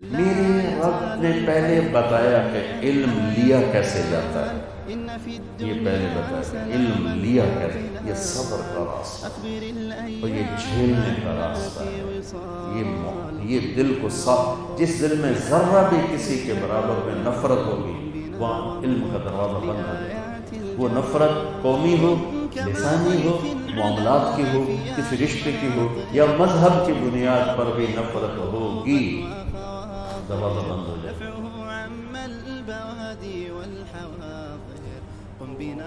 میرے رب نے پہلے بتایا کہ علم لیا کیسے جاتا ہے، یہ پہلے بتایا علم لیا کیسے، یہ صبر کا راستہ اور یہ جھیلنے کا راستہ ہے، یہ دل کو صاف، جس دل میں ذرہ بھی کسی کے برابر میں نفرت ہوگی وہاں علم کا دروازہ بند ہو جائے گا۔ وہ نفرت قومی ہو، لسانی ہو، معاملات کی ہو، کسی رشتے کی ہو، یا مذہب کی بنیاد پر بھی نفرت ہوگی، دروازہ بند ہو جائے۔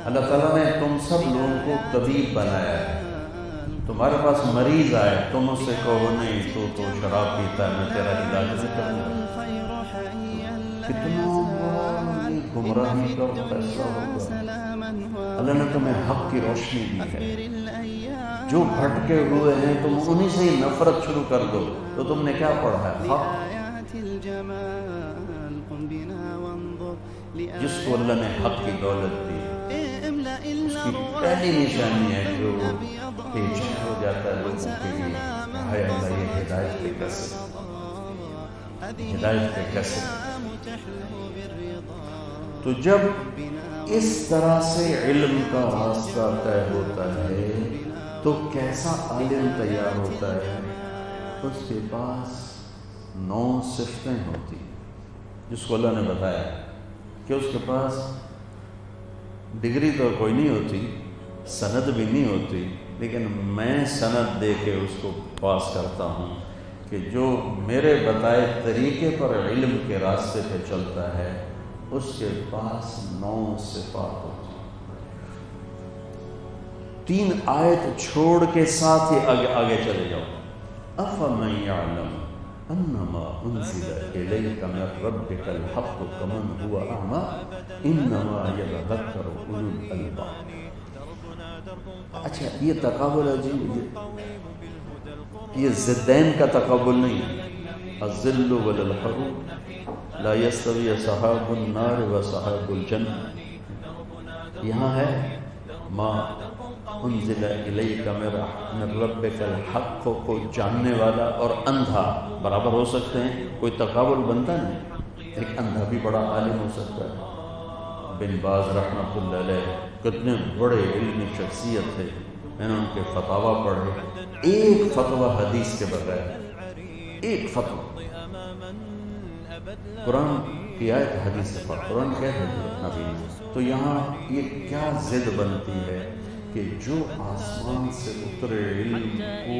اللہ تعالیٰ نے تم سب لوگوں کو طبیب بنایا ہے، تمہارے پاس مریض آئے تم اس سے کہو نہیں تو شراب پیتا ہے میں تیرا علاج نہیں کروں گا، کتنا گمراہی کا فیصلہ ہوگا۔ اللہ نے تمہیں حق کی روشنی دی ہے، جو بھٹکے ہوئے ہیں تم انہی سے ہی نفرت شروع کر دو، تو تم نے کیا پڑھا ہے؟ حق۔ جس کو اللہ نے حق کی دولت دی اس کی پہلی نشانی ہے جو پیچھے ہو جاتا ہے لوگوں کے لیے، ہائے اللہ یہ ہدایت پہ کیسے، ہدایت پہ کیسے۔ تو جب اس طرح سے علم کا راستہ طے ہوتا ہے تو کیسا عالم تیار ہوتا ہے؟ اس کے پاس 9 صفتیں ہوتی جس کو اللہ نے بتایا کہ اس کے پاس ڈگری تو کوئی نہیں ہوتی، سند بھی نہیں ہوتی، لیکن میں سند دے کے اس کو پاس کرتا ہوں کہ جو میرے بتائے طریقے پر علم کے راستے پہ چلتا ہے اس کے پاس 9 صفات ہوتی۔ 3 آیت چھوڑ کے ساتھ ہی آگے چلے جاؤ۔ افمن یعلم انما انزل الیک من ربک الحق کمن هو اعمی انما یتذکر اولو الالباب۔ اچھا یہ تقابل ہے جی، یہ ضدین کا تقابل نہیں ہے۔ الظل ولا الحرور لا یستوی صحاب النار و صحاب الجنہ۔ یہاں ہے ما انزل الیک من ربک الحق کو جاننے والا اور اندھا برابر ہو سکتے ہیں، کوئی تقابل بنتا نہیں۔ ایک اندھا بھی بڑا عالم ہو سکتا ہے۔ بن باز رحمۃ اللہ علیہ کتنے بڑے علمی شخصیت تھے، میں نے ان کے فتاویٰ پڑھے، ایک فتویٰ حدیث کے بغیر، ایک فتویٰ قرآن کی آیت حدیث سے پڑھ، قرآن کہہ ہے نبی نے۔ تو یہاں یہ کیا ضد بنتی ہے کہ جو آسمان سے اترے علم کو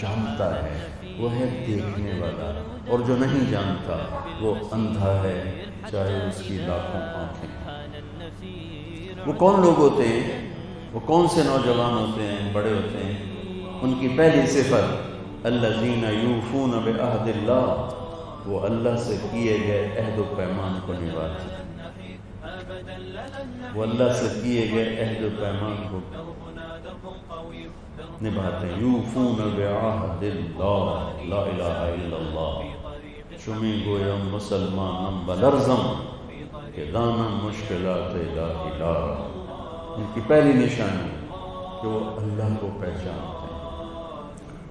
جانتا ہے وہ ہے دیکھنے والا، اور جو نہیں جانتا وہ اندھا ہے چاہے اس کی لاکھوں آنکھیں۔ وہ کون لوگ ہوتے ہیں؟ وہ کون سے نوجوان ہوتے ہیں، بڑے ہوتے ہیں؟ ان کی پہلی صفت الذین یوفون بعہد اللہ، وہ اللہ سے کیے گئے عہد و پیمان کو نبھاتے ہیں، وہ اللہ سے کیے گئے عہد و پیمان کو نبھاتے ہیں۔ یوفون بعہد اللہ لا الہ الا اللہ، چمی گویم مسلمانم بلرزم کہ دانم مشکلات لا الہ۔ ان کی پہلی نشانی کہ وہ اللہ کو پہچانتے ہیں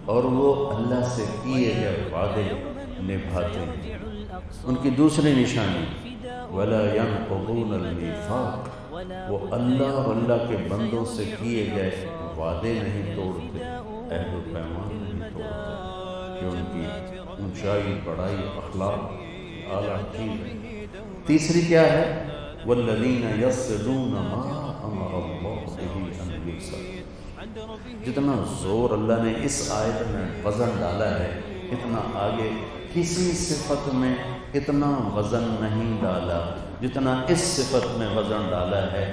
اور وہ اللہ سے کیے گئے وعدے نبھاتے ہیں۔ ان کی دوسری نشانی وَلَا يَنقُضُونَ الْمِيثَاقَ، وہ اللہ اور اللہ کے بندوں سے کیے گئے وعدے نہیں توڑتے، عہد و پیمان نہیں توڑتے، کہ ان کی اونچائی بڑائی اخلاق اعلیٰ چیز ہے۔ تیسری کیا ہے؟ وَالَّذِينَ يَصِلُونَ مَا أَمَرَ اللَّهُ بِهِ أَن يُوصَلَ۔ جتنا زور اللہ نے اس آیت میں وزن ڈالا ہے اتنا آگے کسی صفت میں اتنا وزن نہیں ڈالا جتنا اس صفت میں وزن ڈالا ہے۔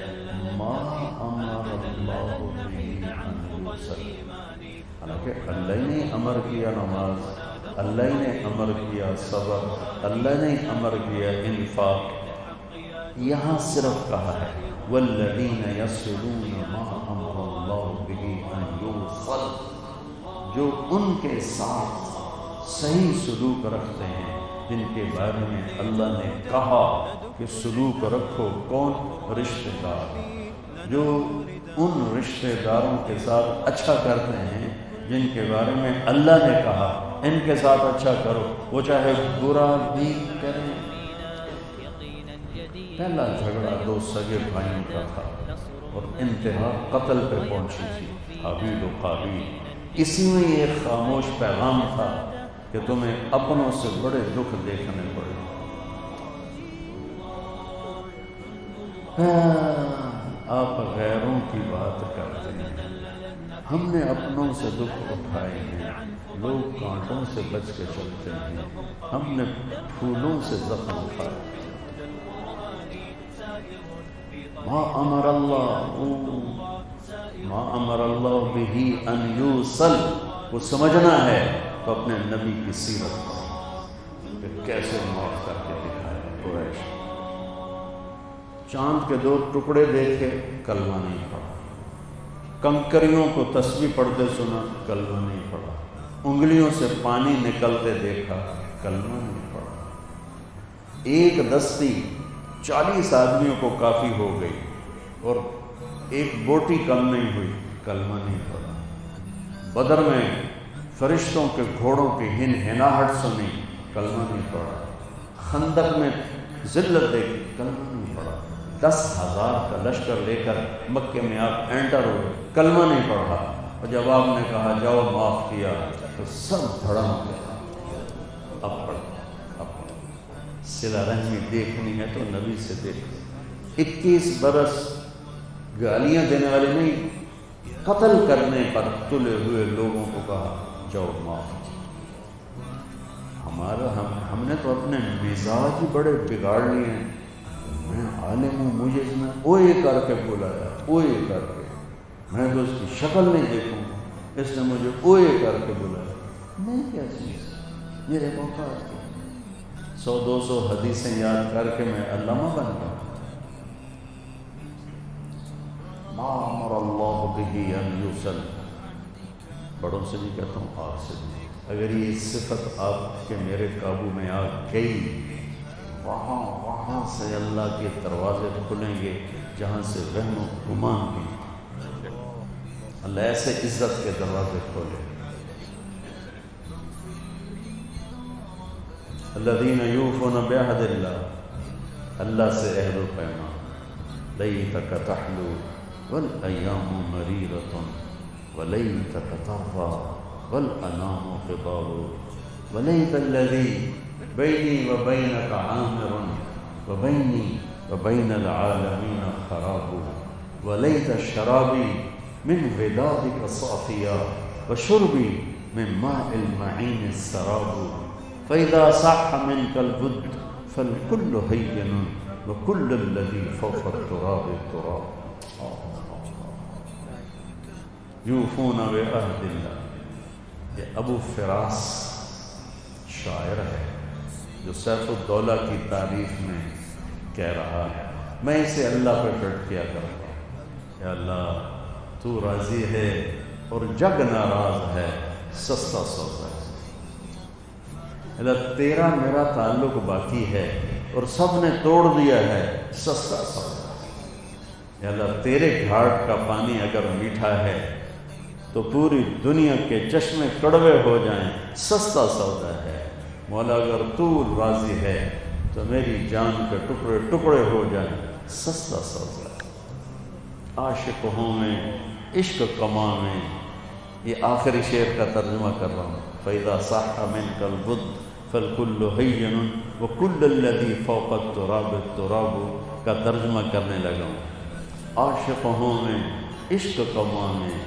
ما امر اللہ بہ ان یوصل، حالانکہ اللہ نے امر کیا نماز، اللہ نے امر کیا صبر، اللہ نے امر کیا انفاق، یہاں صرف کہا ہے والذین یصلون ما امر اللہ بہ ان یوصل، جو ان کے ساتھ صحیح سلوک رکھتے ہیں جن کے بارے میں اللہ نے کہا کہ سلوک رکھو۔ کون؟ رشتہ دار، جو ان رشتہ داروں کے ساتھ اچھا کرتے ہیں جن کے بارے میں اللہ نے کہا ان کے ساتھ اچھا کرو، وہ چاہے برا بھی کریں۔ پہلا جھگڑا دو سگے بھائیوں کا تھا اور انتہا قتل پہ پہنچی تھی، حابیل و قابیل۔ اسی میں ایک خاموش پیغام تھا کہ تمہیں اپنوں سے بڑے دکھ دیکھنے پڑے۔ آپ غیروں کی بات کرتے ہیں، ہم نے اپنوں سے دکھ اٹھائے ہیں۔ لوگ کانٹوں سے بچ کے چلتے ہیں، ہم نے پھولوں سے زخم کھائے۔ ما امر اللہ بہ ان یوصل، وہ سمجھنا ہے تو اپنے نبی کی سیرت پڑھو کہ کیسے موت کر کے دکھایا قریش۔ چاند کے 2 ٹکڑے دیکھے، کلمہ نہیں پڑھا۔ کنکریوں کو تسبیح پڑھتے سنا، کلمہ نہیں پڑھا۔ انگلیوں سے پانی نکلتے دیکھا، کلمہ نہیں پڑھا۔ ایک دستی 40 آدمیوں کو کافی ہو گئی اور ایک بوٹی کم نہیں ہوئی، کلمہ نہیں پڑھا۔ بدر میں فرشتوں کے گھوڑوں کی ہنہناہٹ سنی، کلمہ نہیں پڑھا۔ خندق میں ذلت دیکھی، کلمہ نہیں پڑھا۔ 10,000 کا لشکر لے کر مکے میں آپ انٹر ہوئے، کلمہ نہیں پڑھا۔ اور جب آپ نے کہا جاؤ معاف کیا تو سب دھڑم گیا، اب پڑھ۔ صلہ رحمی دیکھنی ہے تو نبی سے دیکھو۔ 21 برس گالیاں دینے والے نہیں، قتل کرنے پر تلے ہوئے لوگوں کو کہا جاؤ معاف۔ ہم نے تو اپنے مزاج ہی بڑے بگاڑ لیے ہیں۔ میں عالم ہوں، مجھے اس نے اوئے کر کے بلایا، اوئے کر کے، میں تو اس کی شکل نہیں دیکھوں، اس نے مجھے اوئے کر کے بلایا۔ میں کیا چیز، میرے اوقات کی 100-200 حدیثیں یاد کر کے میں علامہ بن گیا۔ ما امر اللہ بہ ان یوصل، بڑوں سے بھی کہتا ہوں، آپ سے بھی، اگر یہ صفت آپ کے میرے قابو میں آ گئی، وہاں سے اللہ کے دروازے کھلیں گے جہاں سے وہم و گمان بھی۔ اللہ ایسے عزت کے دروازے کھولے۔ الذین یوفون بعہد اللہ، اللہ سے عہد و پیمان۔ لیتک تحلو والایام مریرۃ ولیتک ترضی والانام قضاء ولیت الذی بینی وبینک عامر وبینی وبین العالمین خراب ولیت شرابی من ودادک صافیا وشربی من ماء المعین السراب فإذا صح منك الود فالكل هين وكل الذي فوق التراب التراب۔ یوفون بعہد اللہ، یہ ابو فراس شاعر ہے جو سیف الدولہ کی تعریف میں کہہ رہا ہے، میں اسے اللہ پہ فٹ کیا کرتا ہوں، یا اللہ تو راضی ہے اور جگ ناراض ہے، سستا سودا ہے۔ اللہ تیرا میرا تعلق باقی ہے اور سب نے توڑ دیا ہے، سستا سودا ہے۔ اللہ تیرے گھاٹ کا پانی اگر میٹھا ہے تو پوری دنیا کے چشمے کڑوے ہو جائیں، سستا سودا ہے۔ مولا اگر تو راضی ہے تو میری جان کے ٹکڑے ٹکڑے ہو جائیں، سستا سودا ہے۔ عاشق ہوں میں، عشق کما میں، یہ آخری شعر کا ترجمہ کر رہا ہوں۔ فَإِذَا صَحَّ مِنْكَ الْبُدْ فَالْكُلُّ هَيِّنٌ وَكُلَّ الَّذِي فَوْقَ التُّرَابِ التُّرَابُ کا ترجمہ کرنے لگا ہوں۔ عاشق ہوں میں، عشق کما میں،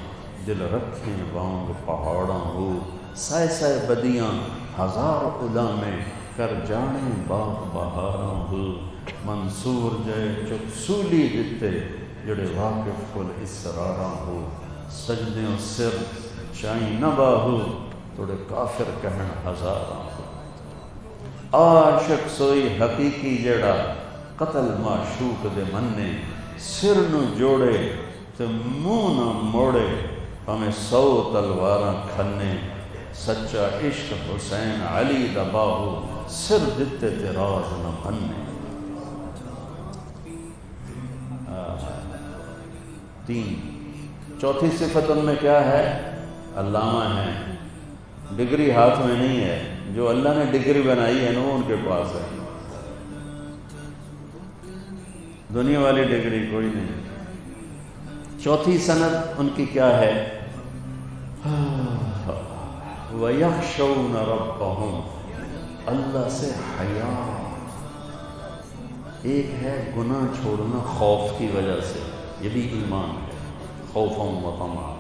دل رکھیں بانگ پہاڑاں ہو، سائے سائے بدیاں ہزار علا میں، کر جانے باغ بہاراں ہو۔ منصور جائے چک سولی دتے، جڑے واقف کل اسراراں ہو۔ سجدیوں سر چائیں نہ باہو، توڑے کافر کہن ہزاراں ہو۔ عاشق سوئی حقیقی جڑا، قتل معشوق دے مننے، سر نو جوڑے تے منہ نہ موڑے، ہمیں 100 تلواراں کھنے۔ سچا عشق حسین علی دا باہو، سر دتے تے راز نہ بننے۔ 3 چوتھی صفت ان میں کیا ہے؟ علامہ ہیں، ڈگری ہاتھ میں نہیں ہے، جو اللہ نے ڈگری بنائی ہے نا وہ ان کے پاس ہے، دنیا والی ڈگری کوئی نہیں۔ چوتھی سند ان کی کیا ہے؟ وَيَخْشَوْنَ رَبَّهُمْ، اللہ سے حیا۔ ایک ہے گناہ چھوڑنا خوف کی وجہ سے، یہ بھی ایمان ہے، خوفاً و طمعاً۔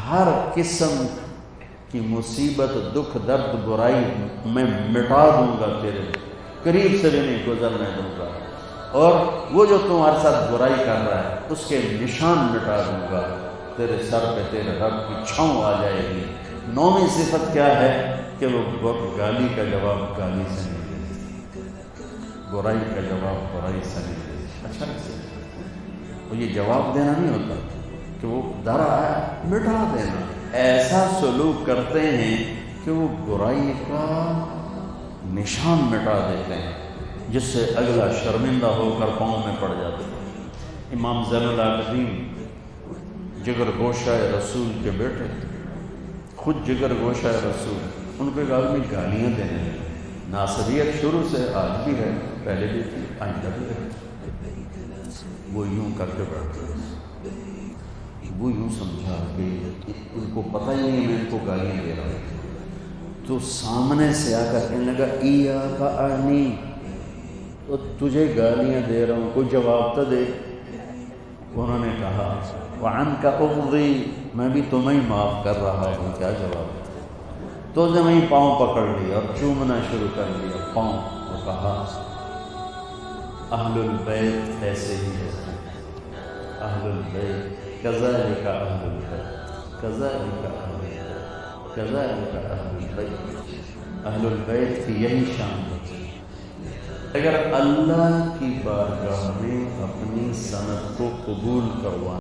ہر قسم کی مصیبت، دکھ، درد، برائی میں مٹا دوں گا، تیرے قریب سے بھی نہیں گزرنے دوں گا، اور وہ جو تمہارے ساتھ برائی کر رہا ہے اس کے نشان مٹا دوں گا، تیرے سر پہ تیرے رب کی چھاؤں آ جائے گی۔ 9ویں صفت کیا ہے کہ وہ گالی کا جواب گالی سے نہیں دے، برائی کا جواب برائی سے نہیں دے۔ اچھا وہ یہ جواب دینا نہیں ہوتا کہ وہ ڈر آیا مٹا دینا، ایسا سلوک کرتے ہیں کہ وہ برائی کا نشان مٹا دیتے ہیں، جس سے اگلا شرمندہ ہو کر پاؤں میں پڑ جاتے ہیں۔ امام زین العابدین جگر گوشہ رسول کے بیٹے، خود جگر گوشہ رسول، ان کو ایک آدمی گالیاں دینے لگے۔ ناصریت شروع سے آج بھی ہے، پہلے بھی تھی، آئندہ بھی ہے۔ وہ یوں کر کے بیٹھے، وہ یوں سمجھا کہ ان کو پتہ ہی نہیں میں ان کو گالیاں دے رہا ہوں، تو سامنے سے آ کر کہنے لگا ایاک انی، تو تجھے گالیاں دے رہا ہوں، کوئی جواب تو دے۔ انہوں نے کہا وعنک اغضی، میں بھی تمہیں ہی معاف کر رہا ہوں، کیا جواب؟ تو نے وہیں پاؤں پکڑ لیا اور چومنا شروع کر دیا پاؤں، اور کہا اہل البیت ایسے ہی ہے، اہل البیت کذالک اہل البیت، کذالک اہل البیت، کذالک اہل البیت، اہل البیت کی یہی شان ہے۔ اگر اللہ کی بارگاہ میں اپنی سند کو قبول کروانا